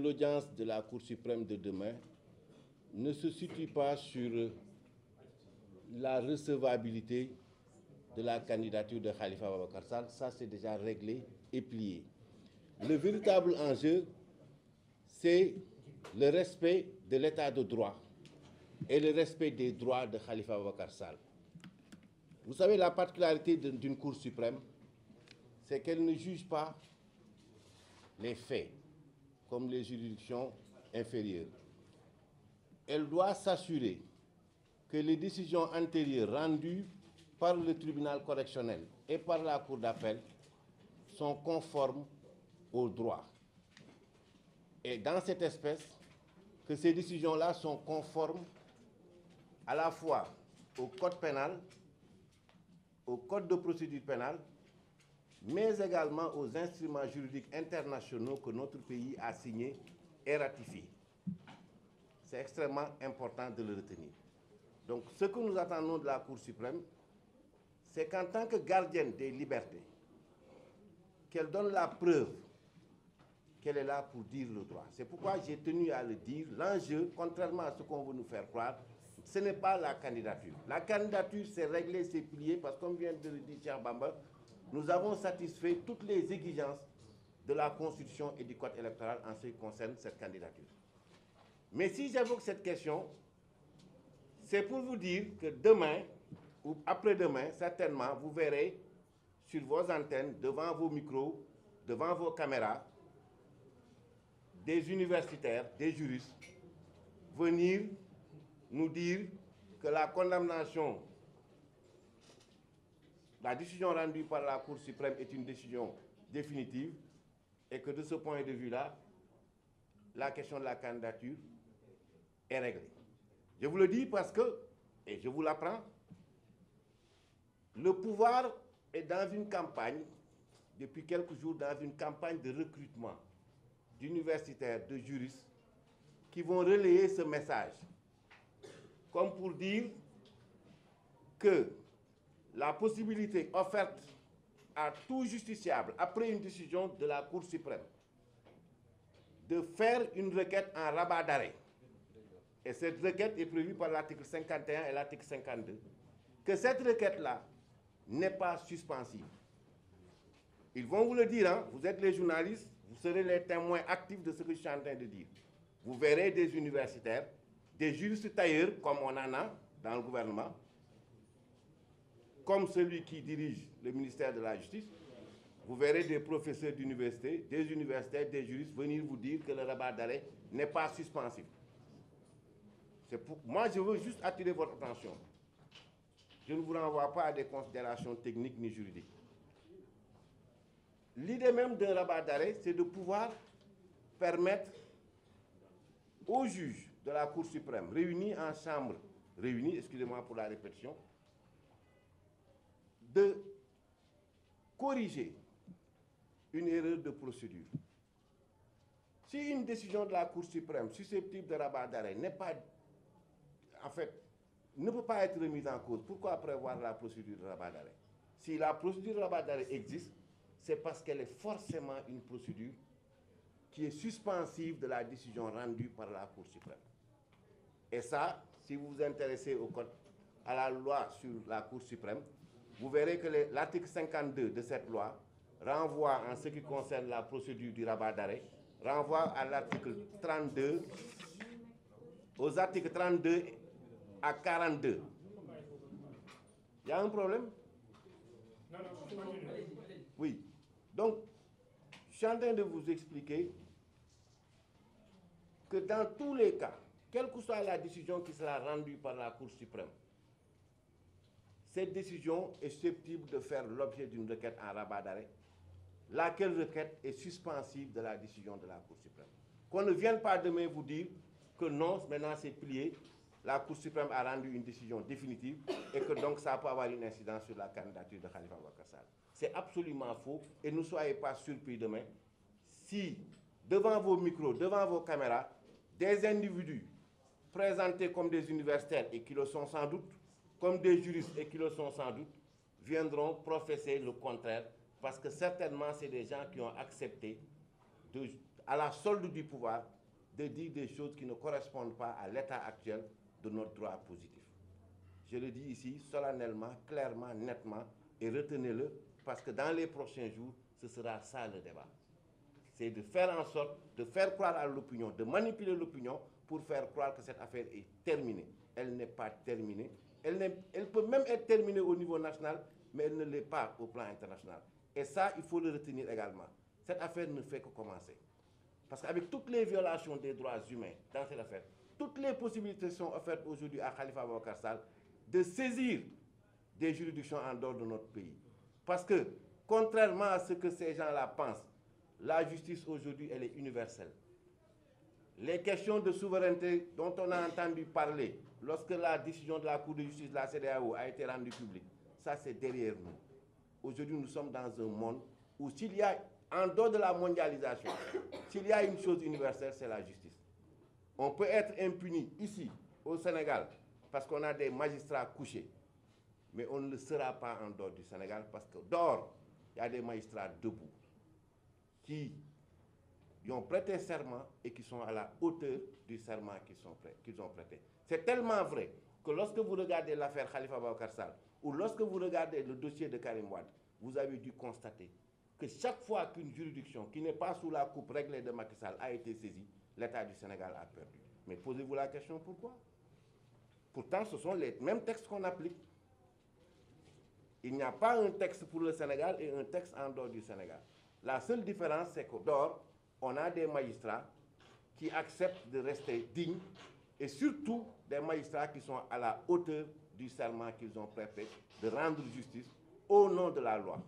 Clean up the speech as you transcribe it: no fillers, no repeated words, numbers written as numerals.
l'audience de la Cour suprême de demain ne se situe pas sur la recevabilité de la candidature de Khalifa Ababacar Sall. Ça, c'est déjà réglé et plié. Le véritable enjeu, c'est le respect de l'état de droit et le respect des droits de Khalifa Ababacar Sall. Vous savez, la particularité d'une Cour suprême, c'est qu'elle ne juge pas les faits comme les juridictions inférieures. Elle doit s'assurer que les décisions antérieures rendues par le tribunal correctionnel et par la Cour d'appel sont conformes au droit. Et dans cette espèce, que ces décisions-là sont conformes à la fois au code pénal, au code de procédure pénale, mais également aux instruments juridiques internationaux que notre pays a signés et ratifiés. C'est extrêmement important de le retenir. Donc, ce que nous attendons de la Cour suprême, c'est qu'en tant que gardienne des libertés, qu'elle donne la preuve qu'elle est là pour dire le droit. C'est pourquoi j'ai tenu à le dire. L'enjeu, contrairement à ce qu'on veut nous faire croire, ce n'est pas la candidature. La candidature, c'est réglé, c'est plié, parce que comme vient de le dire Cheikh Bamba, nous avons satisfait toutes les exigences de la Constitution et du Code électoral en ce qui concerne cette candidature. Mais si j'évoque cette question, c'est pour vous dire que demain, ou après-demain, certainement, vous verrez sur vos antennes, devant vos micros, devant vos caméras, des universitaires, des juristes, venir nous dire que la condamnation, la décision rendue par la Cour suprême est une décision définitive et que de ce point de vue-là, la question de la candidature est réglée. Je vous le dis parce que, et je vous l'apprends, le pouvoir est dans une campagne, depuis quelques jours, dans une campagne de recrutement d'universitaires, de juristes, qui vont relayer ce message, comme pour dire que la possibilité offerte à tout justiciable, après une décision de la Cour suprême, de faire une requête en rabat d'arrêt, et cette requête est prévue par l'article 51 et l'article 52, que cette requête-là n'est pas suspensive. Ils vont vous le dire, hein, vous êtes les journalistes, vous serez les témoins actifs de ce que je suis en train de dire. Vous verrez des universitaires, des juristes tailleurs, comme on en a dans le gouvernement, comme celui qui dirige le ministère de la Justice. Vous verrez des professeurs d'université, des universitaires, des juristes venir vous dire que le rabat d'arrêt n'est pas suspensif. Moi, je veux juste attirer votre attention. Je ne vous renvoie pas à des considérations techniques ni juridiques. L'idée même d'un rabat d'arrêt, c'est de pouvoir permettre aux juges de la Cour suprême, réunis en chambre, excusez-moi pour la répétition, de corriger une erreur de procédure. Si une décision de la Cour suprême susceptible de rabat d'arrêt n'est pas, en fait, ne peut pas être remise en cause, pourquoi prévoir la procédure de rabat d'arrêt? Si la procédure de rabat d'arrêt existe, c'est parce qu'elle est forcément une procédure qui est suspensive de la décision rendue par la Cour suprême. Et ça, si vous vous intéressez au code, à la loi sur la Cour suprême, vous verrez que l'article 52 de cette loi renvoie, en ce qui concerne la procédure du rabat d'arrêt, renvoie à l'article 32, aux articles 32 à 42. Il y a un problème? Oui. Donc, je suis en train de vous expliquer que dans tous les cas, quelle que soit la décision qui sera rendue par la Cour suprême, cette décision est susceptible de faire l'objet d'une requête en rabat d'arrêt, laquelle requête est suspensive de la décision de la Cour suprême. Qu'on ne vienne pas demain vous dire que non, maintenant c'est plié, la Cour suprême a rendu une décision définitive et que donc ça peut avoir une incidence sur la candidature de Khalifa Ababacar Sall. C'est absolument faux et ne soyez pas surpris demain si, devant vos micros, devant vos caméras, des individus présentés comme des universitaires et qui le sont sans doute, comme des juristes et qui le sont sans doute, viendront professer le contraire parce que certainement c'est des gens qui ont accepté, à la solde du pouvoir, de dire des choses qui ne correspondent pas à l'état actuel de notre droit positif. Je le dis ici solennellement, clairement, nettement, et retenez-le, parce que dans les prochains jours, ce sera ça le débat. C'est de faire en sorte de faire croire à l'opinion, de manipuler l'opinion pour faire croire que cette affaire est terminée. Elle n'est pas terminée. Elle peut même être terminée au niveau national, mais elle ne l'est pas au plan international. Et ça, il faut le retenir également. Cette affaire ne fait que commencer. Parce qu'avec toutes les violations des droits humains dans cette affaire, toutes les possibilités sont offertes aujourd'hui à Khalifa Ababacar Sall de saisir des juridictions en dehors de notre pays. Parce que, contrairement à ce que ces gens-là pensent, la justice aujourd'hui, elle est universelle. Les questions de souveraineté dont on a entendu parler lorsque la décision de la Cour de justice de la CEDEAO a été rendue publique, ça c'est derrière nous. Aujourd'hui, nous sommes dans un monde où s'il y a, en dehors de la mondialisation, s'il y a une chose universelle, c'est la justice. On peut être impuni ici, au Sénégal, parce qu'on a des magistrats couchés. Mais on ne le sera pas en dehors du Sénégal, parce que dehors, il y a des magistrats debout qui ont prêté serment et qui sont à la hauteur du serment qu'ils ont prêté. C'est tellement vrai que lorsque vous regardez l'affaire Khalifa Ababacar Sall ou lorsque vous regardez le dossier de Karim Wade, vous avez dû constater que chaque fois qu'une juridiction qui n'est pas sous la coupe réglée de Macky Sall a été saisie, l'État du Sénégal a perdu. Mais posez-vous la question pourquoi? Pourtant, ce sont les mêmes textes qu'on applique. Il n'y a pas un texte pour le Sénégal et un texte en dehors du Sénégal. La seule différence, c'est qu'au dehors, on a des magistrats qui acceptent de rester dignes et surtout des magistrats qui sont à la hauteur du serment qu'ils ont prêté de rendre justice au nom de la loi.